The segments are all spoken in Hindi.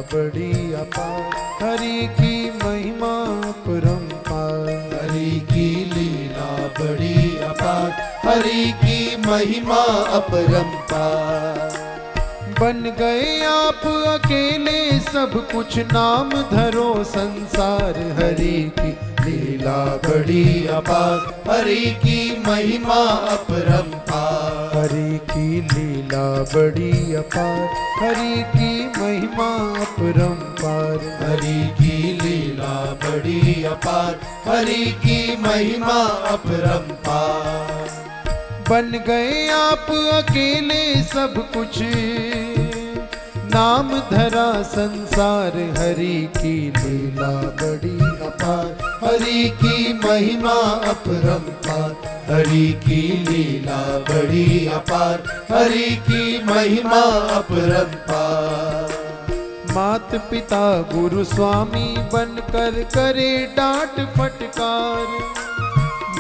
बड़ी अपार, हरि की महिमा अपरंपार। हरि की लीला बड़ी अपार, हरि की महिमा अपरंपार। बन गए आप अकेले सब कुछ, नाम धरो संसार, हरि की लीला बड़ी अपार, हरि की महिमा अपरंपार। हरि की लीला बड़ी अपार, हरि की महिमा अपरंपार। हरि की लीला बड़ी अपार, हरि की महिमा अपरंपार। बन गए आप अकेले सब कुछ, नाम धरा संसार, हरि की लीला बड़ी अपार, हरि की महिमा अपरंपार। हरि की लीला बड़ी अपार, हरि की महिमा अपरंपार। मात पिता गुरु स्वामी बनकर करे डांट फटकार।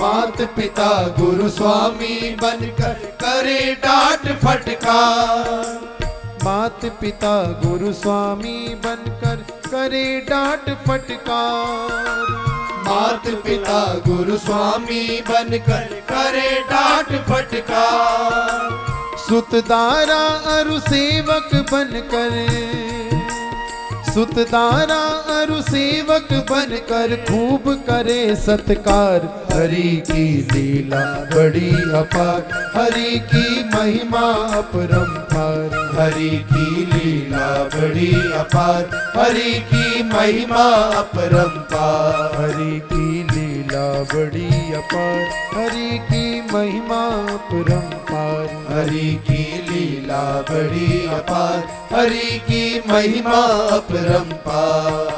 मात पिता गुरु स्वामी बनकर करे डांट फटकार। मात पिता गुरु स्वामी बनकर करे डांट फटकार। मात पिता गुरु स्वामी बनकर करे डांट फटकार। सुतदारा अरु सेवक बनकर, सुतदारा अरु सेवक बनकर खूब करे सत्कार। हरि की लीला बड़ी अपार, हरि की महिमा अपरंपार। हरि की लीला बड़ी अपार, हरि की महिमा अपरंपार। हरि की लीला बड़ी अपार, हरि की महिमा अपरंपार। हरि की लीला बड़ी अपार, हरि की महिमा अपरंपार।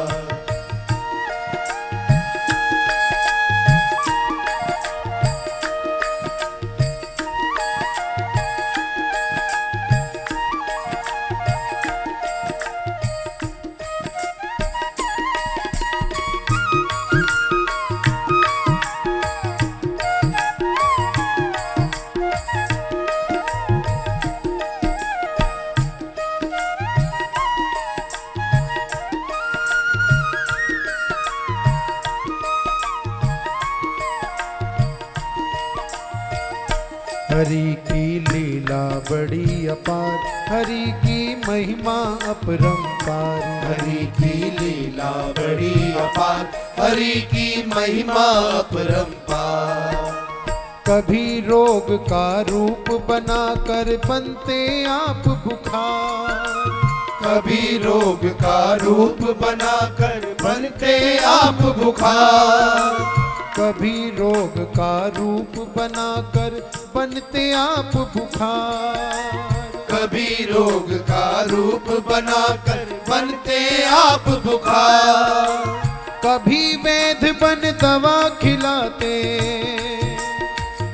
हरि की लीला बड़ी अपार, हरि की महिमा अपरंपार। हरि की लीला बड़ी अपार, हरि की महिमा अपरंपार। कभी रोग का रूप बनाकर बनते आप बुखार। कभी रोग का रूप बनाकर बनते आप बुखार। कभी रोग का रूप बनाकर बनते आप बुखार। कभी रोग का रूप बनाकर बनते आप बुखार। कभी वैद्य बन दवा खिलाते,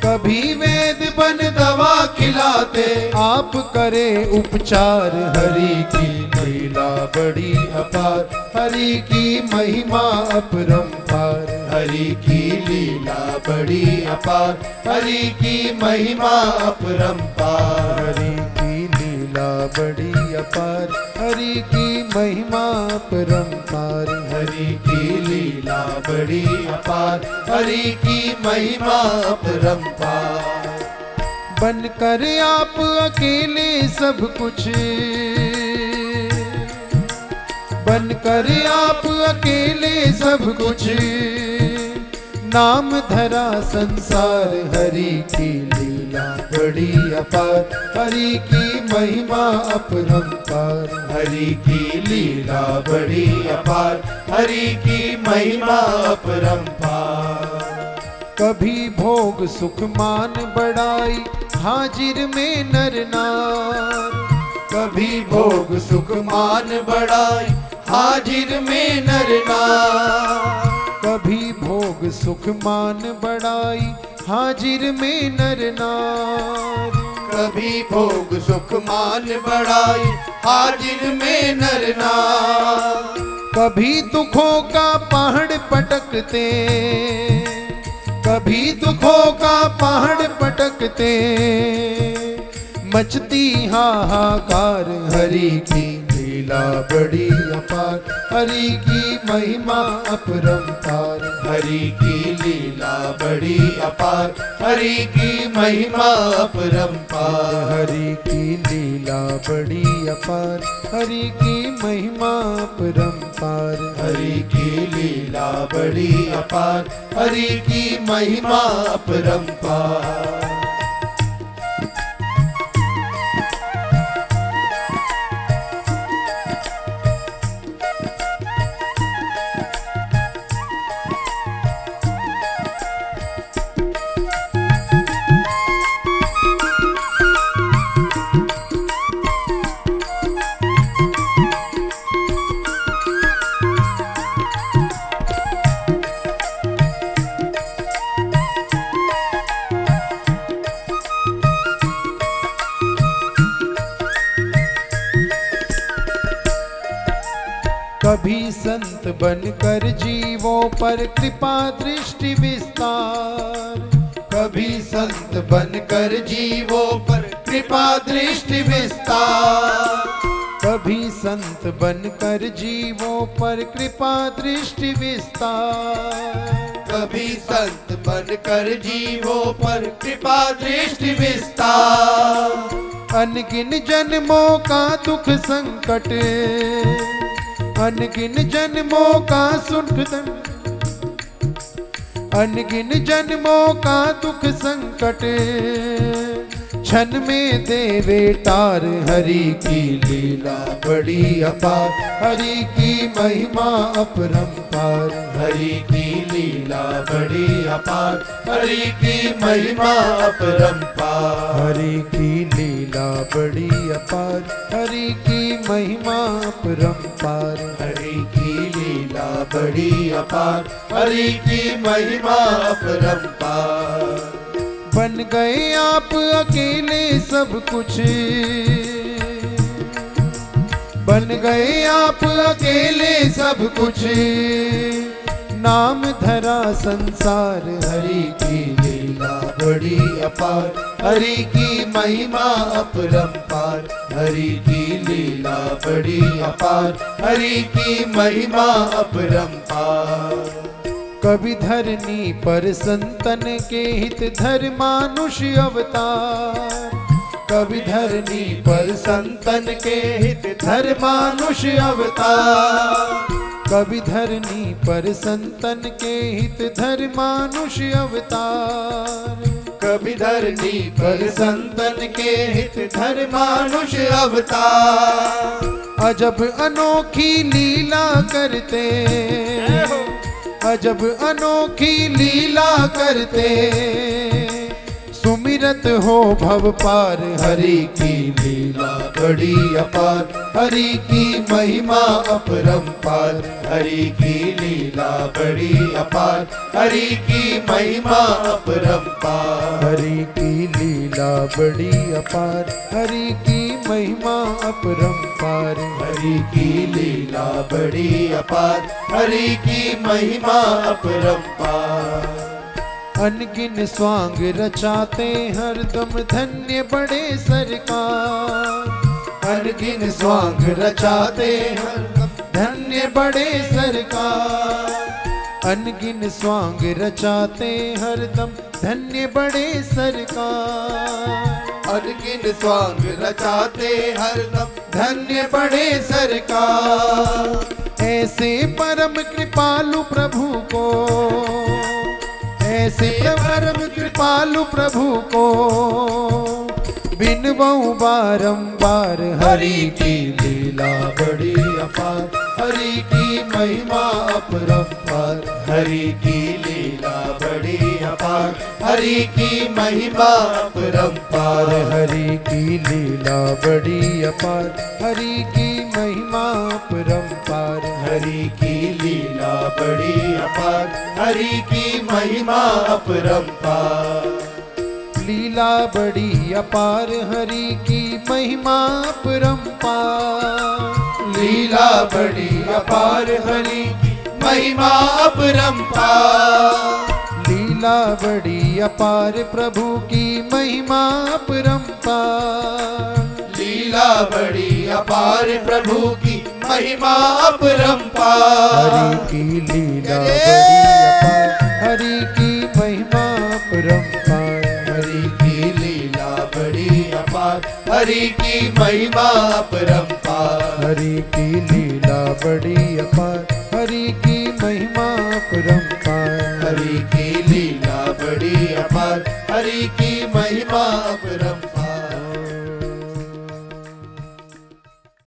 कभी वैद्य बन दवा खिलाते आप करे उपचार। हरि की लीला बड़ी अपार, हरि की महिमा अपरंपार। हरि की लीला बड़ी अपार, हरि की महिमा अपरंपार। हरि की लीला बड़ी अपार, हरि की महिमा अपरंपार। हरि की लीला बड़ी अपार, हरि की महिमा अपरंपार। बनकर आप अकेले सब कुछ, बनकर आप अकेले सब कुछ, नाम धरा संसार। हरि की लीला बड़ी अपार, हरि की महिमा अपरंपार। हरि की लीला बड़ी अपार, हरि की महिमा अपरंपार। कभी भोग सुख मान बढ़ाई हाजिर में नर नार। कभी भोग सुख मान बढ़ाई हाजिर में नर नार। कभी भोग सुख मान बढ़ाई हाजिर में नर नार। कभी भोग सुख मान बढ़ाई हाजिर में नर नार। कभी दुखों का पहाड़ पटकते, कभी दुखों का पहाड़ पटकते मचती हाहाकार। हरि की लीला बड़ी अपार, हरि की महिमा अपरंपार। हरि की लीला बड़ी अपार, हरि की महिमा अपरंपार। हरि की लीला बड़ी अपार, हरि की महिमा अपरंपार। हरि की लीला बड़ी अपार, हरि की महिमा अपरंपार। कभी संत बनकर जीवों पर कृपा दृष्टि विस्तार। कभी संत बनकर जीवों पर कृपा दृष्टि विस्तार। कभी संत बनकर जीवों पर कृपा दृष्टि विस्तार। कभी संत बनकर जीवों पर कृपा दृष्टि विस्तार। अनगिन जन्मों का दुख संकट, अनगिन जन्मों का सुख अनगिन जन्मों का दुख संकट क्षण में देवे टार। हरि की लीला बड़ी अपार, हरि की महिमा अपरंपार। हरि की लीला बड़ी अपार, हरि की महिमा अपरंपार। हरि की लीला बड़ी अपार, हरि की महिमा अपरंपार। हरि की लीला बड़ी अपार, हरि की महिमा अपरंपार। बन गए आप अकेले सब कुछ, बन गए आप अकेले सब कुछ, नाम धरा संसार। हरि की लीला बड़ी अपार, हरि की महिमा अपरंपार। हरि की लीला बड़ी अपार, हरि की महिमा अपरंपार। कभी धरनी पर संतन के हित धर्मानुष अवतार। कभी धरनी पर संतन के हित धर्मानुष अवतार। कभी धरनी पर संतन के हित धर्मानुष अवतार। कभी धरनी पर संतन के हित धर्मानुष अवतार। अजब अनोखी लीला करते, अजब अनोखी लीला करते, सुमिरत हो भव पार। हरि की लीला बड़ी अपार, हरि की महिमा अपरंपार। हरि की लीला बड़ी अपार, हरि की महिमा अपरंपार। हरि की लीला बड़ी अपार, हरि की महिमा अपरंपार। हरि की लीला बड़ी अपार, हरि की महिमा अपरंपार। अनगिन स्वांग रचाते हरदम धन्य बड़े सरकार। अनगिन स्वांग रचाते हरदम धन्य बड़े सरकार। अनगिन स्वांग रचाते हरदम धन्य बड़े सरकार। अनगिन स्वांग रचाते हरदम धन्य बड़े सरकार। ऐसे परम कृपालु प्रभु को, ऐसे परम कृपालु प्रभु को बिनवऊं बारंबार। हरि की लीला बड़ी अपार, हरि की महिमा अपरंपार। हरि की लीला बड़ी अपार, हरि की महिमा अपरंपार। हरि की लीला बड़ी अपार, हरि की महिमा अपरंपार। हरि की लीला बड़ी अपार, हरि की महिमा अपरंपार। लीला बड़ी अपार, हरि की महिमा अपरंपार। लीला बड़ी अपार, हरि की महिमा अपरंपार। लीला बड़ी अपार, प्रभु की महिमा अपरंपार। लीला बड़ी अपार, प्रभु की महिमा अपरंपार। हरि की लीला बड़ी अपार, हरि की महिमा अपरंपार। हरि की लीला बड़ी अपार, हरि की महिमा अपरंपार। हरि की लीला बड़ी अपार, हरि की महिमा अपरंपार। हरि की लीला बड़ी अपार, हरि की महिमा अपरंपार।